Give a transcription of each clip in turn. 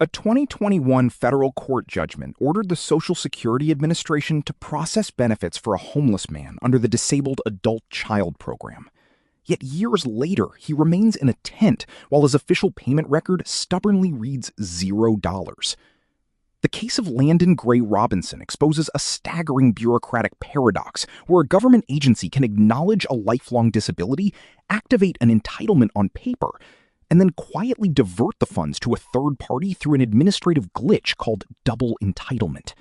A 2021 federal court judgment ordered the Social Security Administration to process benefits for a homeless man under the Disabled Adult Child Program. Yet years later, he remains in a tent while his official payment record stubbornly reads $0. The case of Landon Gray Robinson exposes a staggering bureaucratic paradox where a government agency can acknowledge a lifelong disability, activate an entitlement on paper, and then quietly divert the funds to a third party through an administrative glitch called double entitlement.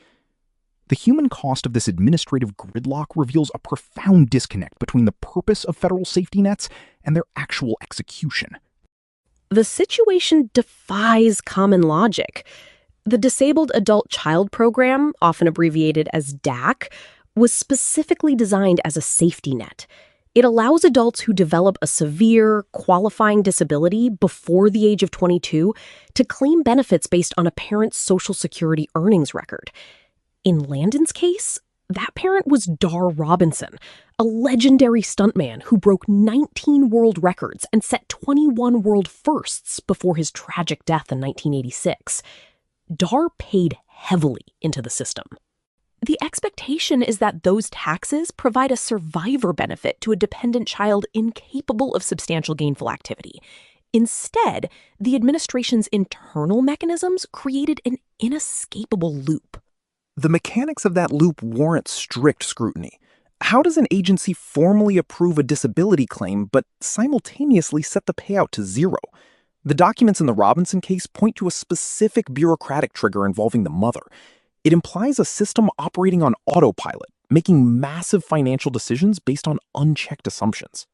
The human cost of this administrative gridlock reveals a profound disconnect between the purpose of federal safety nets and their actual execution. The situation defies common logic. The Disabled Adult Child Program, often abbreviated as DAC, was specifically designed as a safety net. It allows adults who develop a severe, qualifying disability before the age of 22 to claim benefits based on a parent's Social Security earnings record. In Landon's case, that parent was Dar Robinson, a legendary stuntman who broke 19 world records and set 21 world firsts before his tragic death in 1986. Dar paid heavily into the system. The expectation is that those taxes provide a survivor benefit to a dependent child incapable of substantial gainful activity. Instead, the administration's internal mechanisms created an inescapable loop. The mechanics of that loop warrant strict scrutiny. How does an agency formally approve a disability claim but simultaneously set the payout to zero? The documents in the Robinson case point to a specific bureaucratic trigger involving the mother. It implies a system operating on autopilot, making massive financial decisions based on unchecked assumptions.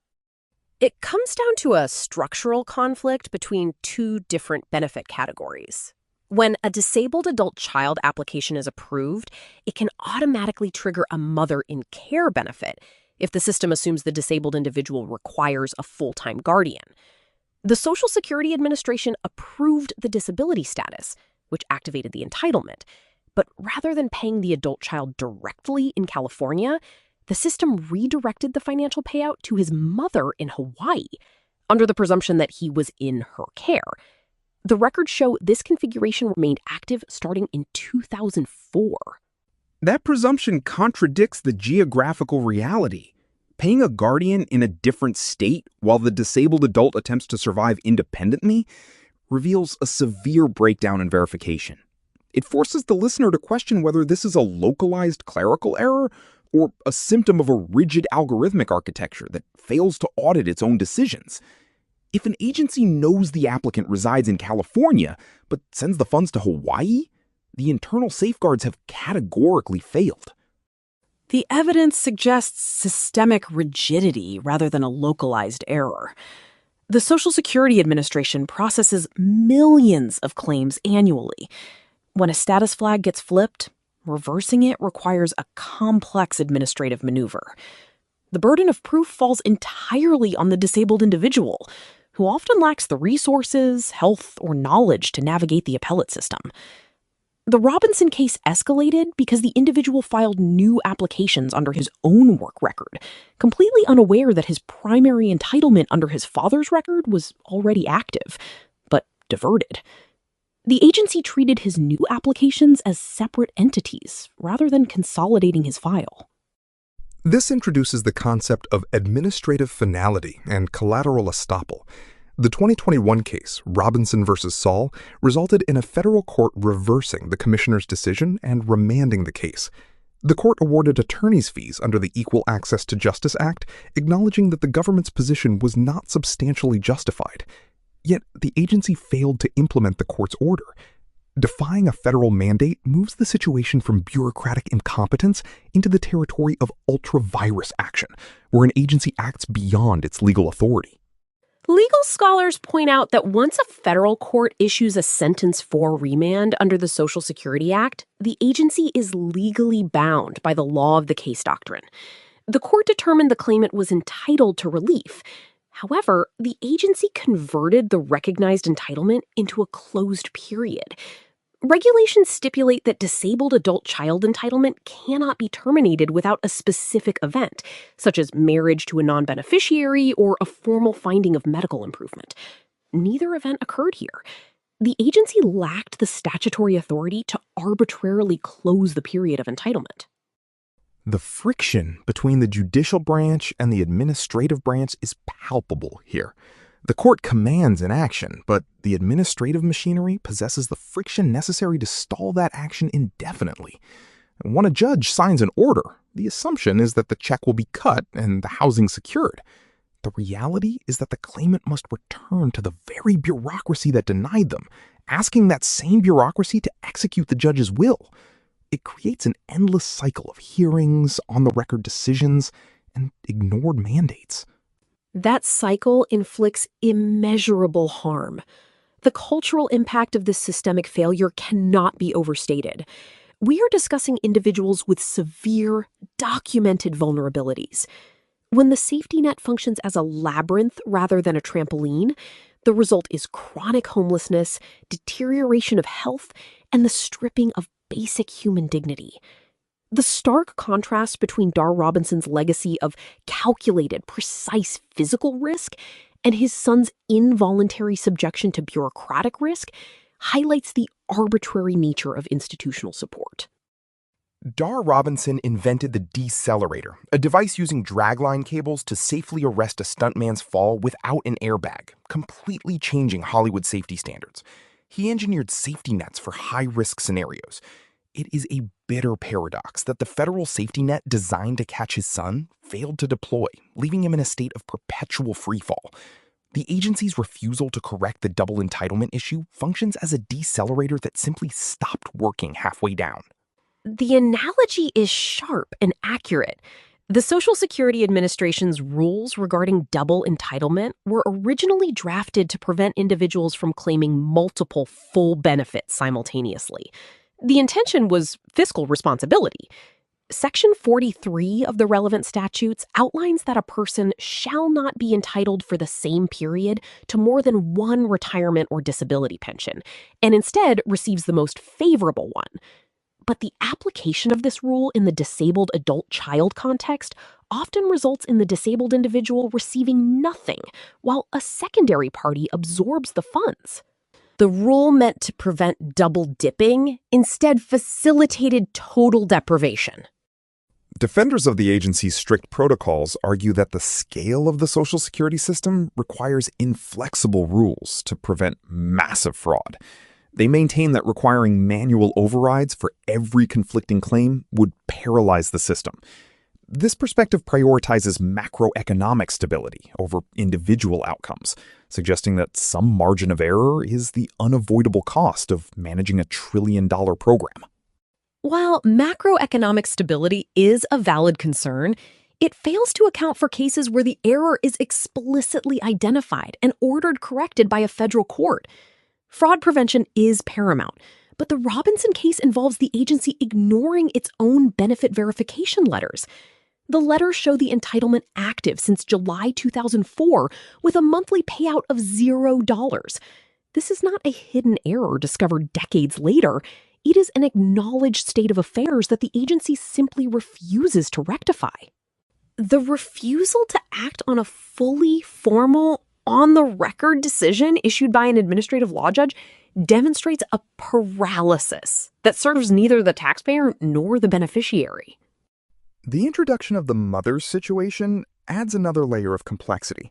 It comes down to a structural conflict between two different benefit categories. When a disabled adult child application is approved, it can automatically trigger a mother in care benefit if the system assumes the disabled individual requires a full-time guardian. The Social Security Administration approved the disability status, which activated the entitlement. But rather than paying the adult child directly in California, the system redirected the financial payout to his mother in Hawaii, under the presumption that he was in her care. The records show this configuration remained active starting in 2004. That presumption contradicts the geographical reality. Paying a guardian in a different state while the disabled adult attempts to survive independently reveals a severe breakdown in verification. It forces the listener to question whether this is a localized clerical error or a symptom of a rigid algorithmic architecture that fails to audit its own decisions. If an agency knows the applicant resides in California but sends the funds to Hawaii, the internal safeguards have categorically failed. The evidence suggests systemic rigidity rather than a localized error. The Social Security Administration processes millions of claims annually. When a status flag gets flipped, reversing it requires a complex administrative maneuver. The burden of proof falls entirely on the disabled individual, who often lacks the resources, health, or knowledge to navigate the appellate system. The Robinson case escalated because the individual filed new applications under his own work record, completely unaware that his primary entitlement under his father's record was already active, but diverted. The agency treated his new applications as separate entities rather than consolidating his file. This introduces the concept of administrative finality and collateral estoppel. The 2021 case, Robinson v. Saul, resulted in a federal court reversing the commissioner's decision and remanding the case. The court awarded attorney's fees under the Equal Access to Justice Act, acknowledging that the government's position was not substantially justified. Yet the agency failed to implement the court's order. Defying a federal mandate moves the situation from bureaucratic incompetence into the territory of ultra-virus action, where an agency acts beyond its legal authority. Legal scholars point out that once a federal court issues a sentence for remand under the Social Security Act, the agency is legally bound by the law of the case doctrine. The court determined the claimant was entitled to relief. However, the agency converted the recognized entitlement into a closed period. Regulations stipulate that disabled adult child entitlement cannot be terminated without a specific event, such as marriage to a non-beneficiary or a formal finding of medical improvement. Neither event occurred here. The agency lacked the statutory authority to arbitrarily close the period of entitlement. The friction between the judicial branch and the administrative branch is palpable here. The court commands an action, but the administrative machinery possesses the friction necessary to stall that action indefinitely. When a judge signs an order, the assumption is that the check will be cut and the housing secured. The reality is that the claimant must return to the very bureaucracy that denied them, asking that same bureaucracy to execute the judge's will. It creates an endless cycle of hearings, on-the-record decisions, and ignored mandates. That cycle inflicts immeasurable harm. The cultural impact of this systemic failure cannot be overstated. We are discussing individuals with severe, documented vulnerabilities. When the safety net functions as a labyrinth rather than a trampoline, the result is chronic homelessness, deterioration of health, and the stripping of basic human dignity. The stark contrast between Dar Robinson's legacy of calculated, precise physical risk and his son's involuntary subjection to bureaucratic risk highlights the arbitrary nature of institutional support. Dar Robinson invented the decelerator, a device using dragline cables to safely arrest a stuntman's fall without an airbag, completely changing Hollywood safety standards. He engineered safety nets for high-risk scenarios. It is a bitter paradox that the federal safety net designed to catch his son failed to deploy, leaving him in a state of perpetual freefall. The agency's refusal to correct the double entitlement issue functions as a decelerator that simply stopped working halfway down. The analogy is sharp and accurate. The Social Security Administration's rules regarding double entitlement were originally drafted to prevent individuals from claiming multiple full benefits simultaneously. The intention was fiscal responsibility. Section 43 of the relevant statutes outlines that a person shall not be entitled for the same period to more than one retirement or disability pension, and instead receives the most favorable one. But the application of this rule in the disabled adult-child context often results in the disabled individual receiving nothing, while a secondary party absorbs the funds. The rule meant to prevent double dipping instead facilitated total deprivation. Defenders of the agency's strict protocols argue that the scale of the Social Security system requires inflexible rules to prevent massive fraud. They maintain that requiring manual overrides for every conflicting claim would paralyze the system. This perspective prioritizes macroeconomic stability over individual outcomes, suggesting that some margin of error is the unavoidable cost of managing a trillion-dollar program. While macroeconomic stability is a valid concern, it fails to account for cases where the error is explicitly identified and ordered corrected by a federal court. Fraud prevention is paramount, but the Robinson case involves the agency ignoring its own benefit verification letters. The letters show the entitlement active since July 2004 with a monthly payout of $0. This is not a hidden error discovered decades later. It is an acknowledged state of affairs that the agency simply refuses to rectify. The refusal to act on a fully formal, on-the-record decision issued by an administrative law judge demonstrates a paralysis that serves neither the taxpayer nor the beneficiary. The introduction of the mother's situation adds another layer of complexity.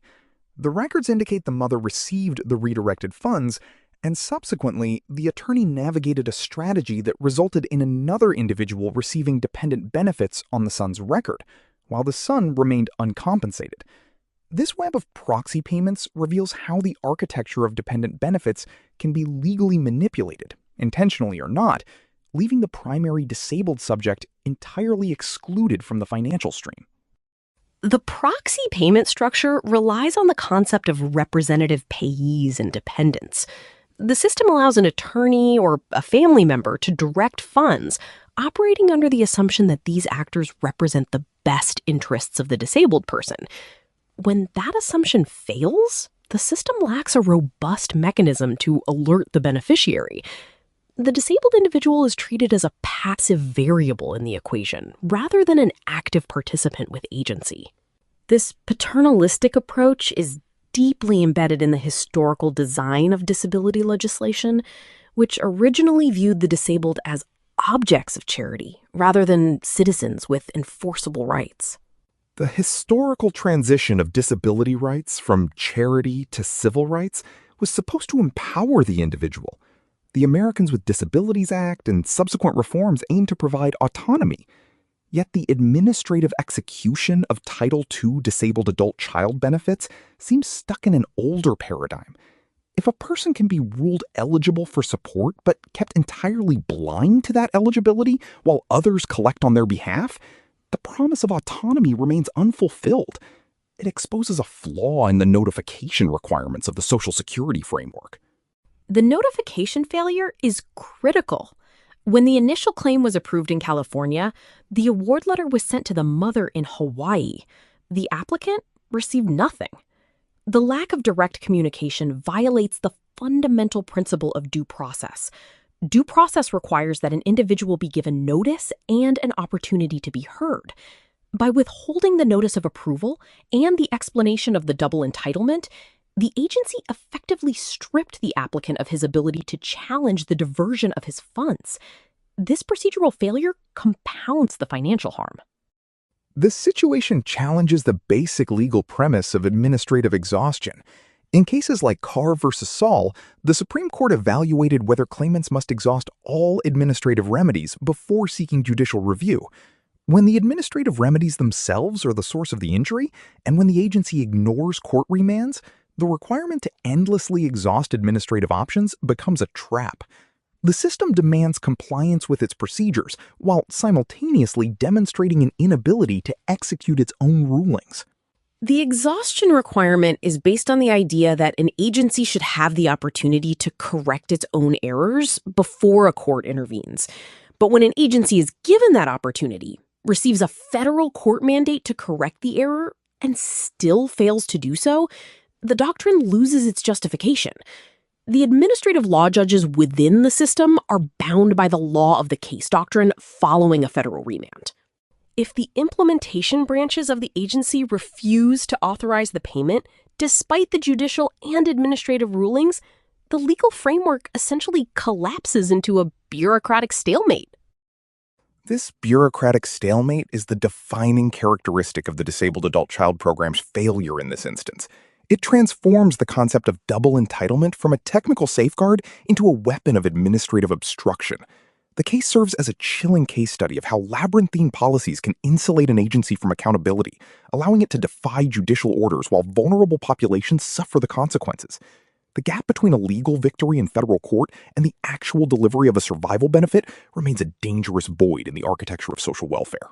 The records indicate the mother received the redirected funds, and subsequently, the attorney navigated a strategy that resulted in another individual receiving dependent benefits on the son's record, while the son remained uncompensated. This web of proxy payments reveals how the architecture of dependent benefits can be legally manipulated, intentionally or not, leaving the primary disabled subject entirely excluded from the financial stream. The proxy payment structure relies on the concept of representative payees and dependents. The system allows an attorney or a family member to direct funds, operating under the assumption that these actors represent the best interests of the disabled person. When that assumption fails, the system lacks a robust mechanism to alert the beneficiary. The disabled individual is treated as a passive variable in the equation, rather than an active participant with agency. This paternalistic approach is deeply embedded in the historical design of disability legislation, which originally viewed the disabled as objects of charity rather than citizens with enforceable rights. The historical transition of disability rights from charity to civil rights was supposed to empower the individual. The Americans with Disabilities Act and subsequent reforms aimed to provide autonomy. Yet the administrative execution of Title II disabled adult child benefits seems stuck in an older paradigm. If a person can be ruled eligible for support but kept entirely blind to that eligibility while others collect on their behalf, the promise of autonomy remains unfulfilled. It exposes a flaw in the notification requirements of the Social Security framework. The notification failure is critical. When the initial claim was approved in California, the award letter was sent to the mother in Hawaii. The applicant received nothing. The lack of direct communication violates the fundamental principle of due process. Due process requires that an individual be given notice and an opportunity to be heard. By withholding the notice of approval and the explanation of the double entitlement, the agency effectively stripped the applicant of his ability to challenge the diversion of his funds. This procedural failure compounds the financial harm. This situation challenges the basic legal premise of administrative exhaustion. In cases like Carr versus Saul, the Supreme Court evaluated whether claimants must exhaust all administrative remedies before seeking judicial review. When the administrative remedies themselves are the source of the injury, and when the agency ignores court remands, the requirement to endlessly exhaust administrative options becomes a trap. The system demands compliance with its procedures while simultaneously demonstrating an inability to execute its own rulings. The exhaustion requirement is based on the idea that an agency should have the opportunity to correct its own errors before a court intervenes. But when an agency is given that opportunity, receives a federal court mandate to correct the error, and still fails to do so, the doctrine loses its justification. The administrative law judges within the system are bound by the law of the case doctrine following a federal remand. If the implementation branches of the agency refuse to authorize the payment, despite the judicial and administrative rulings, the legal framework essentially collapses into a bureaucratic stalemate. This bureaucratic stalemate is the defining characteristic of the Disabled Adult Child Program's failure in this instance. It transforms the concept of double entitlement from a technical safeguard into a weapon of administrative obstruction. The case serves as a chilling case study of how labyrinthine policies can insulate an agency from accountability, allowing it to defy judicial orders while vulnerable populations suffer the consequences. The gap between a legal victory in federal court and the actual delivery of a survival benefit remains a dangerous void in the architecture of social welfare.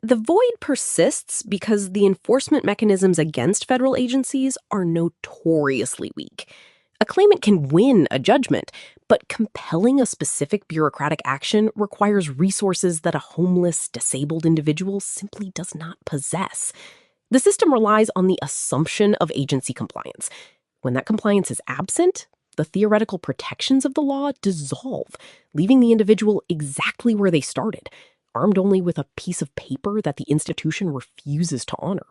The void persists because the enforcement mechanisms against federal agencies are notoriously weak. A claimant can win a judgment, but compelling a specific bureaucratic action requires resources that a homeless, disabled individual simply does not possess. The system relies on the assumption of agency compliance. When that compliance is absent, the theoretical protections of the law dissolve, leaving the individual exactly where they started, armed only with a piece of paper that the institution refuses to honor.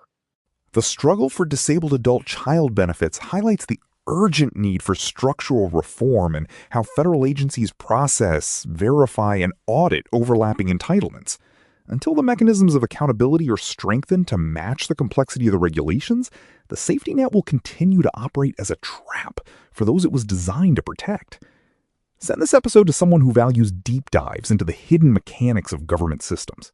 The struggle for disabled adult child benefits highlights the urgent need for structural reform and how federal agencies process, verify, and audit overlapping entitlements. Until the mechanisms of accountability are strengthened to match the complexity of the regulations, the safety net will continue to operate as a trap for those it was designed to protect. Send this episode to someone who values deep dives into the hidden mechanics of government systems.